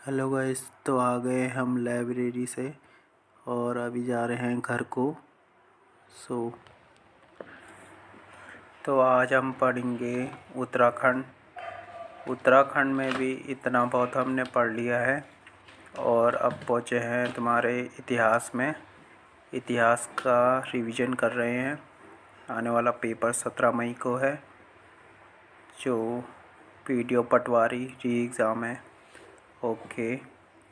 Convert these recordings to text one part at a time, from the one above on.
Hello guys, तो आ गए हम लाइब्रेरी से और अभी जा रहे हैं घर को। तो आज हम पढ़ेंगे उत्तराखंड। उत्तराखंड में भी इतना बहुत हमने पढ़ लिया है और अब पहुँचे हैं तुम्हारे इतिहास में। इतिहास का रिवीजन कर रहे हैं। आने वाला पेपर 17 मई को है, जो पीडीओ पटवारी री एग्ज़ाम है। ओके,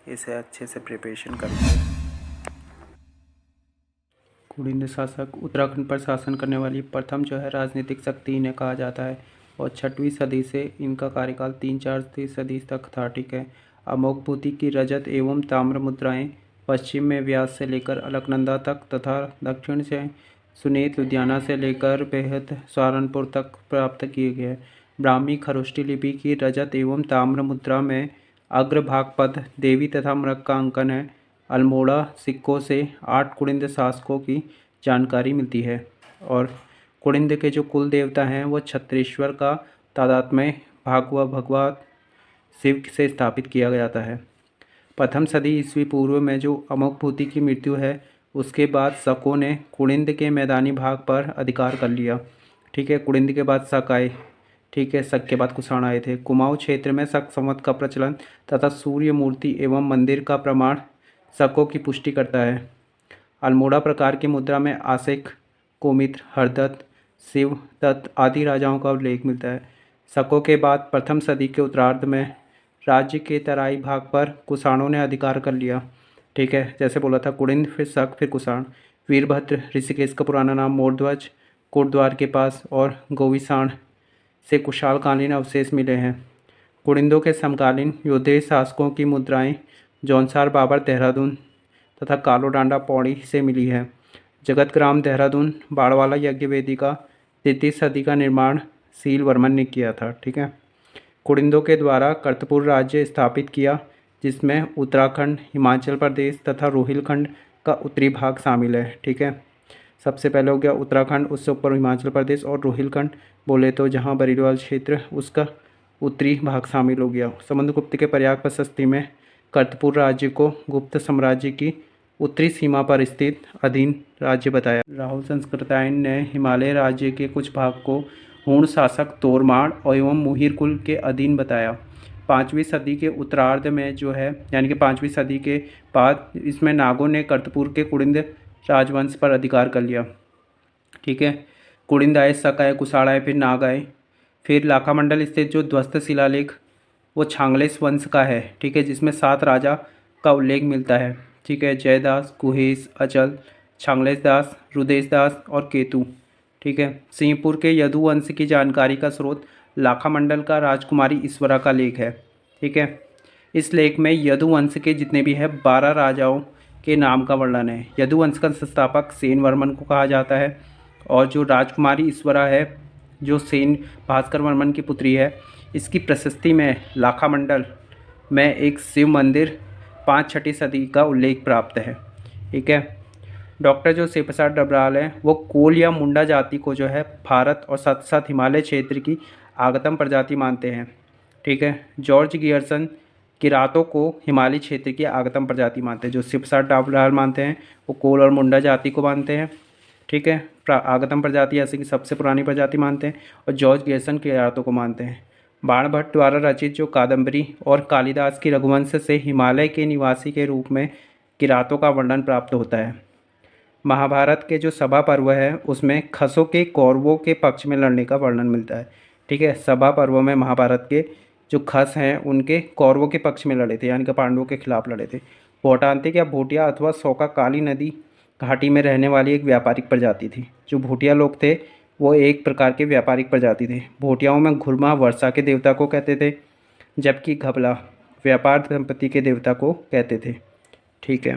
इसे अच्छे से प्रिपरेशन करते हैं। कुलिंद शासक उत्तराखंड पर शासन करने वाली प्रथम राजनीतिक शक्ति इन्हें कहा जाता है और 6वीं सदी से इनका कार्यकाल 3-4 सदी तक था। ठीक है। अमोघभूति की रजत एवं ताम्र मुद्राएं पश्चिम में व्यास से लेकर अलकनंदा तक तथा दक्षिण से सुनेत लुधियाना से लेकर बेहद सहारनपुर तक प्राप्त किए गए। ब्राह्मी खरोष्टी लिपि की रजत एवं ताम्र मुद्रा में अग्रभाग पद देवी तथा मृग का अंकन है। अल्मोड़ा सिक्कों से 8 कुलिंद शासकों की जानकारी मिलती है और कुलिंद के जो कुल देवता हैं वो छत्रेश्वर का तादात्म्य भगवत शिव से स्थापित किया जाता है। प्रथम सदी ईस्वी पूर्व में जो अमोघभूति की मृत्यु है, उसके बाद शकों ने कुलिंद के मैदानी भाग पर अधिकार कर लिया। ठीक है। कुलिंद के बाद शक आए। ठीक है। शक के बाद कुषाण आए थे। कुमाऊं क्षेत्र में शक संवत का प्रचलन तथा सूर्य मूर्ति एवं मंदिर का प्रमाण शकों की पुष्टि करता है। अल्मोड़ा प्रकार की मुद्रा में आसिक, कौमित्र, हरदत्त, शिवदत्त आदि राजाओं का उल्लेख मिलता है। शकों के बाद प्रथम सदी के उत्तरार्ध में राज्य के तराई भाग पर कुषाणों ने अधिकार कर लिया। ठीक है। जैसे बोला था, कुलिंद, फिर शक, फिर कुषाण। वीरभद्र ऋषिकेश का पुराना नाम मोरध्वज कोटद्वार के पास और गोविसाण से कुशालकालीन अवशेष मिले हैं। कुलिंदों के समकालीन योद्धे शासकों की मुद्राएं जौनसार बाबर देहरादून तथा कालो डांडा पौड़ी से मिली है। जगतग्राम देहरादून बाड़वाला यज्ञ वेदी का 3वीं सदी का निर्माण सील वर्मन ने किया था। ठीक है। कुलिंदों के द्वारा कर्तपुर राज्य स्थापित किया, जिसमें उत्तराखंड, हिमाचल प्रदेश तथा रोहिलखंड का उत्तरी भाग शामिल है। ठीक है। सबसे पहले हो गया उत्तराखंड, उससे ऊपर हिमाचल प्रदेश, और रोहिलखंड बोले तो जहाँ बरीडवाल क्षेत्र उसका उत्तरी भाग शामिल हो गया। समुद्रगुप्त के प्रयाग प्रशस्ति में कर्तपुर राज्य को गुप्त साम्राज्य की उत्तरी सीमा पर स्थित अधीन राज्य बताया। राहुल संस्कृतायन ने हिमालय राज्य के कुछ भाग को हूण शासक तोरमाड़ एवं मुहिर कुल के अधीन बताया। 5वीं सदी के उत्तरार्ध में जो है, यानी कि 5वीं सदी के बाद इसमें नागों ने कर्तपुर के कुलिंद राजवंश पर अधिकार कर लिया। ठीक है। कुलिंद आए, शक आए, कुषाण आए, फिर नाग आए। फिर लाखामंडल स्थित जो ध्वस्त शिलालेख वो छांगलेस वंश का है। ठीक है। जिसमें 7 राजा का उल्लेख मिलता है। ठीक है। जयदास, कुहेस, अचल, छांगलेस दास, रुदेश दास और केतु। ठीक है। सिंहपुर के यदु वंश की जानकारी का स्रोत लाखामंडल का राजकुमारी ईश्वरा का लेख है। ठीक है। इस लेख में यदु वंश के जितने भी है 12 राजाओं के नाम का वर्णन है। यदु वंश का संस्थापक सेन वर्मन को कहा जाता है और जो राजकुमारी ईश्वरा है, जो सेन भास्कर वर्मन की पुत्री है, इसकी प्रशस्ति में लाखामंडल में एक शिव मंदिर 5-6वीं सदी का उल्लेख प्राप्त है। ठीक है। डॉक्टर जो शिव प्रसाद डबराल हैं, वो कोल या मुंडा जाति को जो है भारत और साथ साथ हिमालय क्षेत्र की आगतम प्रजाति मानते हैं। ठीक है। जॉर्ज गियर्सन किरातों को हिमालय क्षेत्र की आगतम प्रजाति मानते हैं। जो शिव प्रसाद डबराल मानते हैं वो कोल और मुंडा जाति को मानते हैं। ठीक है। आगतम प्रजाति ऐसे की सबसे पुरानी प्रजाति मानते हैं और जॉर्ज गियर्सन किरातों को मानते हैं। बाणभट्ट द्वारा रचित जो कादम्बरी और कालिदास की रघुवंश से हिमालय के निवासी के रूप में किरातों का वर्णन प्राप्त होता है। महाभारत के जो सभा पर्व है उसमें खसों के कौरवों के पक्ष में लड़ने का वर्णन मिलता है। ठीक है। सभा पर्व में महाभारत के जो खस हैं उनके कौरवों के पक्ष में लड़े थे, यानी कि पांडवों के खिलाफ लड़े थे। भोटांतिक या भोटिया अथवा सौका काली नदी घाटी में रहने वाली एक व्यापारिक प्रजाति थी। जो भोटिया लोग थे वो एक प्रकार के व्यापारिक प्रजाति थे। भोटियाओं में घुरमा वर्षा के देवता को कहते थे, जबकि घबला व्यापार संपत्ति के देवता को कहते थे। ठीक है।